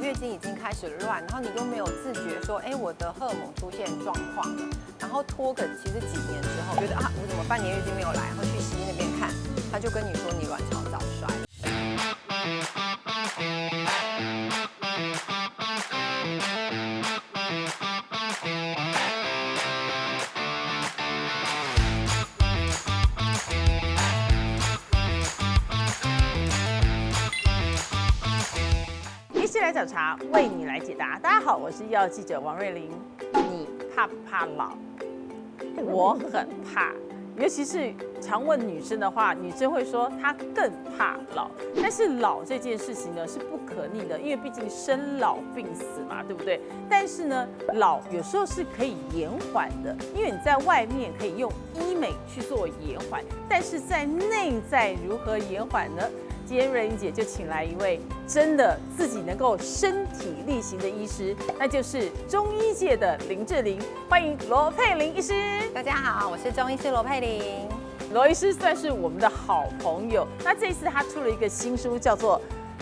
月经已经开始乱，然后你又没有自觉说，哎，我的荷尔蒙出现状况了，然后拖个其实几年之后，觉得啊，我怎么半年月经没有来，然后去西医那边看，他就跟你说你卵巢早衰。医师来找茬，为你来解答。大家好，我是医药记者王瑞玲。你怕不怕老？我很怕，尤其是常问女生的话，女生会说她更怕老。但是老这件事情呢是不可逆的，因为毕竟生老病死嘛，对不对？但是呢，老有时候是可以延缓的，因为你在外面可以用医美去做延缓，但是在内在如何延缓呢？今天瑞玲姐就请来一位真的自己能够身体力行的医师，那就是中医界的林志玲，欢迎罗佩玲医师。大家好，我是中医师罗佩玲。罗医师算是我们的好朋友，那这一次他出了一个新书，叫做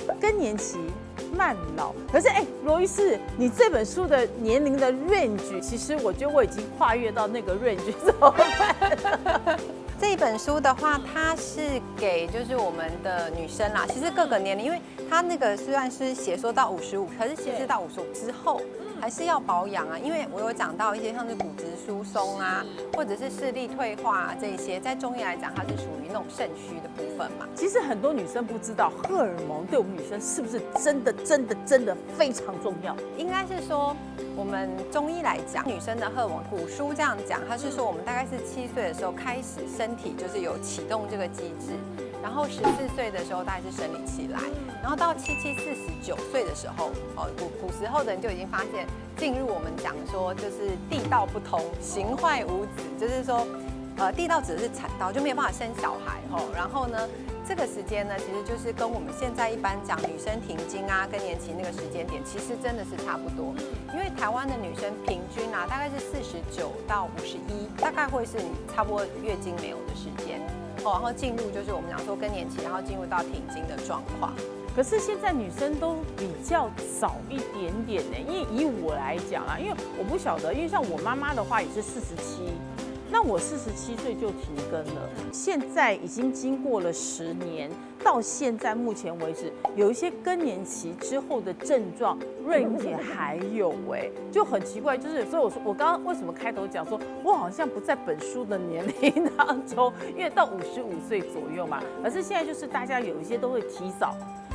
《更年期慢老》。可是罗医师，你这本书的年龄的 range， 其实我觉得我已经跨越到那个 range， 怎么办？这一本书的话，它是给就是我们的女生啦，其实各个年龄，因为它那个虽然是写说到55，可是其实到55之后还是要保养啊，因为我有讲到一些像是骨质疏松啊，或者是视力退化啊这些，在中医来讲，它是属于那种肾虚的部分嘛。其实很多女生不知道，荷尔蒙对我们女生是不是真的非常重要？应该是说，我们中医来讲，女生的荷尔蒙，古书这样讲，它是说我们大概是7岁的时候开始，身体就是有启动这个机制，然后14岁的时候大概是生理期来，然后到49岁的时候，古时候的人就已经发现，进入我们讲说就是地道不通，形坏无子，就是说，地道指的是产道，就没有办法生小孩哦。然后呢，这个时间呢，其实就是跟我们现在一般讲女生停经啊、更年期那个时间点，其实真的是差不多。因为台湾的女生平均啊，大概是49到51，大概会是你差不多月经没有的时间哦，然后进入就是我们讲说更年期，然后进入到停经的状况。可是现在女生都比较早一点点呢，因为以我来讲啊，因为我不晓得，因为像我妈妈的话也是47。那我47岁就停更了，现在已经经过了10年，到现在目前为止，有一些更年期之后的症状，瑞玲姐还有就很奇怪，就是所以我刚刚为什么开头讲说，我好像不在本书的年龄当中，因为到55岁左右嘛，可是现在就是大家有一些都会提早。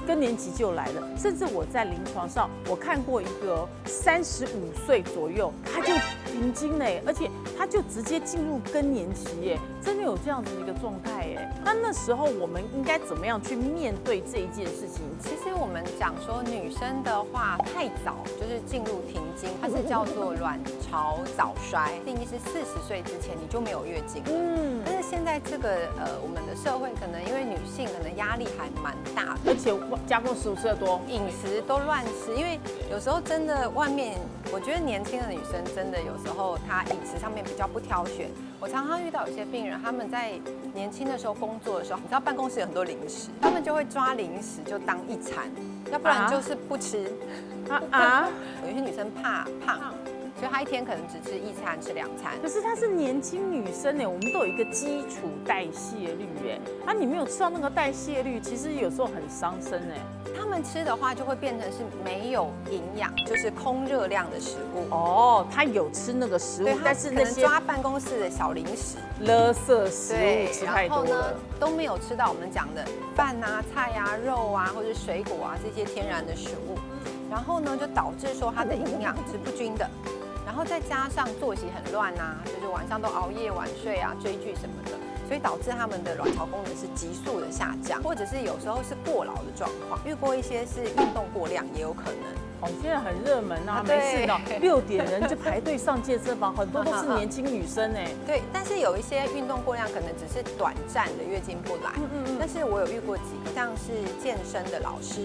更年期就来了，甚至我在临床上，我看过一个35岁左右，他就停经嘞，而且他就直接进入更年期耶，真的有这样子的一个状态耶。那时候我们应该怎么样去面对这一件事情？其实我们讲说女生的话太早就是进入停经，它是叫做卵巢早衰，定义是40岁之前你就没有月经了。但是现在这个我们的社会可能因为女性可能压力还蛮大的，而且加工食物吃得多，饮食都乱吃，因为有时候真的外面，我觉得年轻的女生真的有时候她饮食上面比较不挑选。我常常遇到有些病人，他们在年轻的时候工作的时候，你知道办公室有很多零食，他们就会抓零食就当一餐，要不然就是不吃。有些女生怕胖。所以她一天可能只吃1餐，吃2餐。可是她是年轻女生呢，我们都有一个基础代谢率哎，你没有吃到那个代谢率，其实有时候很伤身哎。他们吃的话就会变成是没有营养，就是空热量的食物。哦，他有吃那个食物，但是那些抓办公室的小零食、垃圾食物吃太多了，然后呢都没有吃到我们讲的饭啊、菜啊、肉啊或者水果啊这些天然的食物，然后呢就导致说它的营养是不均的。然后再加上作息很乱啊，就是晚上都熬夜晚睡啊、追剧什么的，所以导致他们的卵巢功能是急速的下降，或者是有时候是过劳的状况。遇过一些是运动过量也有可能。现在很热门啊，没事的，6点人就排队上健身房，很多都是年轻女生哎。对，但是有一些运动过量可能只是短暂的月经不来，但是我有遇过几个像是健身的老师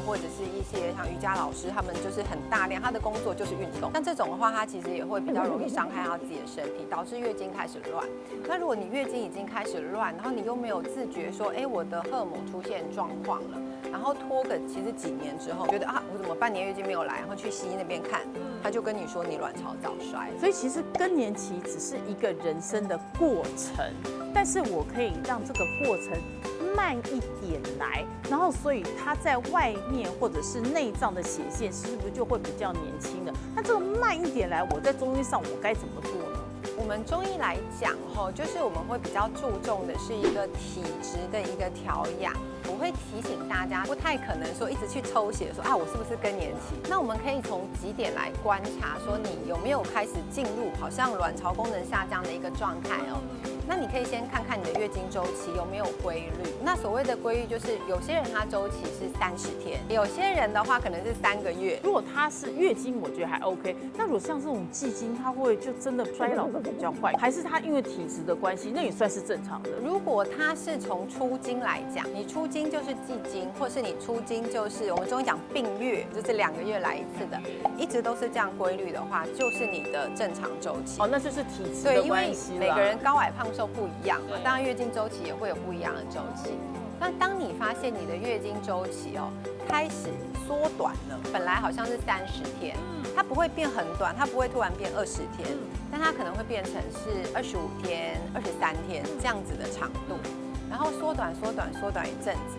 或者是一些像瑜伽老师，他们就是很大量，他的工作就是运动。像这种的话，他其实也会比较容易伤害他自己的身体，导致月经开始乱。那如果你月经已经开始乱，然后你又没有自觉说，哎，我的荷尔蒙出现状况了。然后拖个其实几年之后，觉得啊，我怎么半年月经没有来，然后去西医那边看，他就跟你说你卵巢早衰。所以其实更年期只是一个人生的过程，但是我可以让这个过程慢一点来，然后所以它在外面或者是内脏的血线是不是就会比较年轻的？那这个慢一点来，我在中医上我该怎么做呢？我们中医来讲，就是我们会比较注重的是一个体质的一个调养。我会提醒大家，不太可能说一直去抽血说啊，我是不是更年期？那我们可以从几点来观察，说你有没有开始进入好像卵巢功能下降的一个状态哦。那你可以先看看你的月经周期有没有规律。那所谓的规律，就是有些人他周期是30天，有些人的话可能是3个月。如果他是月经，我觉得还 OK。那如果像这种季经，他会就真的衰老的比较快，还是他因为体质的关系，那也算是正常的。如果他是从出经来讲，你出经就是季经，或是你出经就是我们中医讲病月，就是2个月来一次的，一直都是这样规律的话，就是你的正常周期。哦，那就是体质的关系啦。对，因为每个人高矮胖瘦不一样嘛，当然月经周期也会有不一样的周期。那当你发现你的月经周期开始缩短了，本来好像是30天，它不会变很短，它不会突然变20天，但它可能会变成是25天、23天这样子的长度，然后缩短一阵子，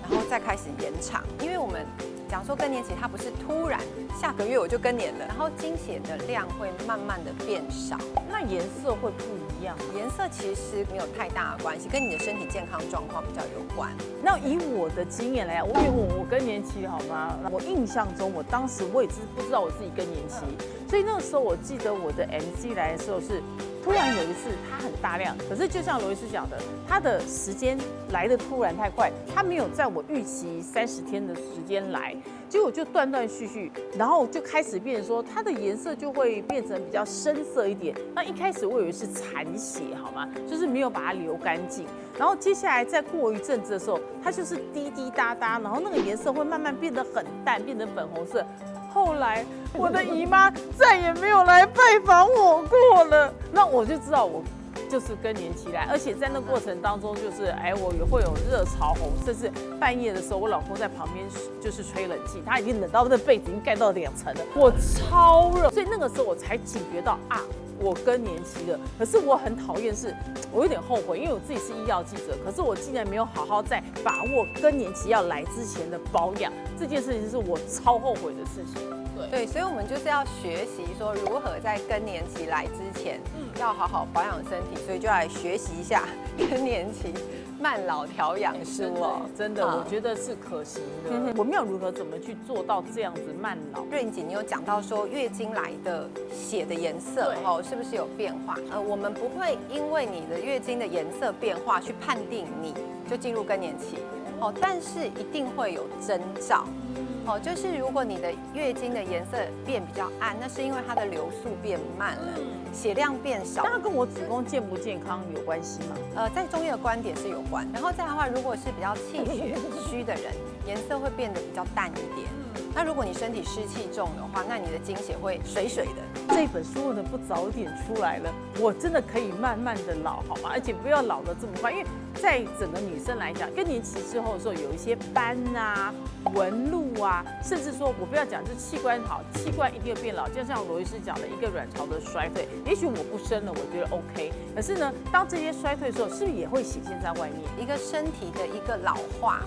然后再开始延长，因为我们讲说更年期，它不是突然下个月我就更年了，然后经血的量会慢慢的变少，那颜色会不一样吗？颜色其实没有太大的关系，跟你的身体健康状况比较有关。那以我的经验来讲，我更年期好吗？我印象中，我当时我也是不知道我自己更年期，所以那个时候我记得我的 MC 来的时候是。突然有一次，它很大量，可是就像罗医师讲的，它的时间来得突然太快，它没有在我预期30天的时间来，结果就断断续续，然后就开始变成说它的颜色就会变成比较深色一点。那一开始我以为是残血，好吗？就是没有把它流干净，然后接下来再过一阵子的时候，它就是滴滴答答，然后那个颜色会慢慢变得很淡，变成粉红色。后来我的姨妈再也没有来拜访我过了，那我就知道我就是更年期来，而且在那过程当中，就是我也会有热潮红，甚至半夜的时候，我老公在旁边就是吹冷气，他已经冷到那被子已经盖到2层了，我超热，所以那个时候我才警觉到啊。我更年期了，可是我很讨厌是，我有点后悔，因为我自己是医药记者，可是我竟然没有好好在把握更年期要来之前的保养，这件事情是我超后悔的事情。对，所以我们就是要学习说如何在更年期来之前，要好好保养身体，所以就来学习一下更年期慢老调养书哦。真的，我觉得是可行的。我们要如何怎么去做到这样子慢老？瑞姐，你有讲到说月经来的血的颜色是不是有变化？我们不会因为你的月经的颜色变化去判定你就进入更年期，但是一定会有征兆。就是如果你的月经的颜色变比较暗，那是因为它的流速变慢了，血量变少。那它跟我子宫健不健康有关系吗？在中医的观点是有关。然后再来的话，如果是比较气血虚的人，颜色会变得比较淡一点。那如果你身体湿气重的话，那你的经血会水水的。这本书呢不早点出来了，我真的可以慢慢的老，好吗？而且不要老得这么快，因为在整个女生来讲，更年期之后的时候，有一些斑啊、纹路啊，甚至说我不要讲，就是器官好，器官一定会变老。就像罗医师讲的，一个卵巢的衰退，也许我不生了，我觉得 OK， 可是呢，当这些衰退的时候，是不是也会显现在外面？一个身体的一个老化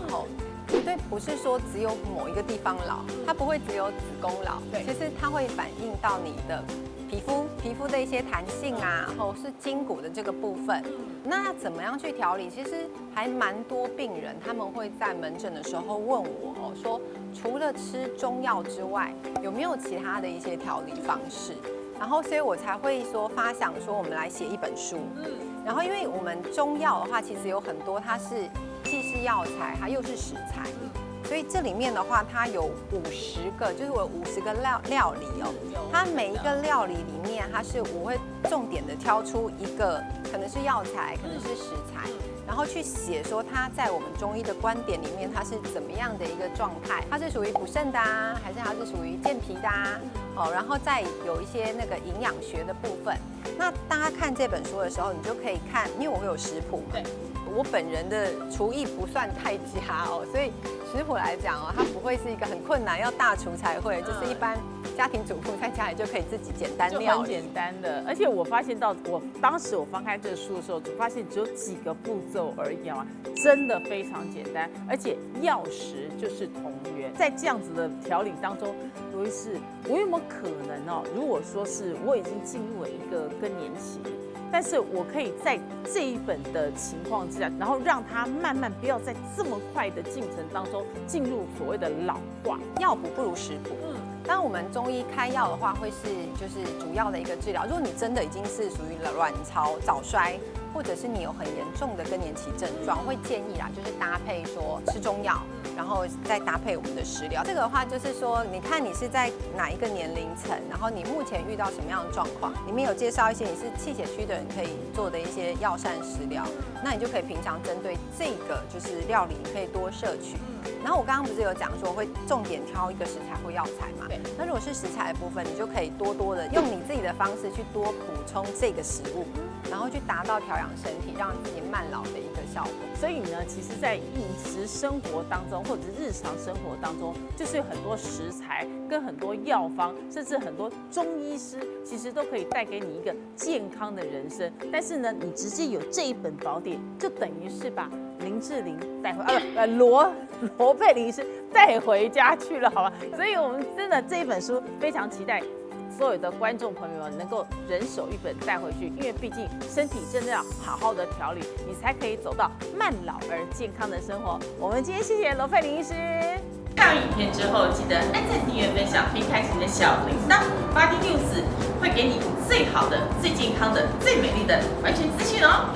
绝对不是说只有某一个地方老，它不会只有子宫老，其实它会反映到你的皮肤的一些弹性啊，是筋骨的这个部分。那怎么样去调理？其实还蛮多病人他们会在门诊的时候问我说，除了吃中药之外，有没有其他的一些调理方式？然后，所以我才会说发想说，我们来写一本书。然后，因为我们中药的话，其实有很多它是既是药材，它又是食材，所以这里面的话，它有50个，就是我有50个料理它每一个料理里面，我会重点的挑出一个，可能是药材，可能是食材。然后去写说它在我们中医的观点里面，它是怎么样的一个状态？它是属于补肾的啊，还是它是属于健脾的啊？然后再有一些那个营养学的部分。那大家看这本书的时候，你就可以看，因为我会有食谱嘛。我本人的厨艺不算太佳哦，所以食谱来讲哦，它不会是一个很困难，要大厨才会，就是一般家庭主妇在家里就可以自己简单料理，就很简单的。而且我发现到当时我翻开这个书的时候，就发现只有几个步骤而已啊，真的非常简单，而且药食就是同源。在这样子的调理当中，罗医师，我有没有可能哦？如果说是我已经进入了一个更年期，但是我可以在这一本的情况之下，然后让它慢慢不要在这么快的进程当中进入所谓的老化。药补不如食补。当我们中医开药的话，会是就是主要的一个治疗。如果你真的已经是属于卵巢早衰，或者是你有很严重的更年期症状，会建议啦，就是搭配说吃中药，然后再搭配我们的食疗。这个的话就是说，你看你是在哪一个年龄层，然后你目前遇到什么样的状况，里面有介绍一些你是气血虚的人可以做的一些药膳食疗，那你就可以平常针对这个就是料理，你可以多摄取。然后我刚刚不是有讲说会重点挑一个食材或药材嘛？对。那如果是食材的部分，你就可以多多的用你自己的方式去多补充这个食物，然后去达到调养身体、让自己慢老的一个效果。所以呢，其实，在饮食生活当中，或者是日常生活当中，就是有很多食材跟很多药方，甚至很多中医师，其实都可以带给你一个健康的人生。但是呢，你直接有这一本宝典，就等于是把林志玲带回罗佩玲医师带回家去了，好吧？所以我们真的这一本书非常期待所有的观众朋友们能够人手一本带回去，因为毕竟身体真的要好好的调理，你才可以走到慢老而健康的生活。我们今天谢谢罗佩玲医师。看完影片之后，记得按赞、订阅、分享，并开启你的小铃铛。Body News 会给你最好的、最健康的、最美丽的完全资讯哦。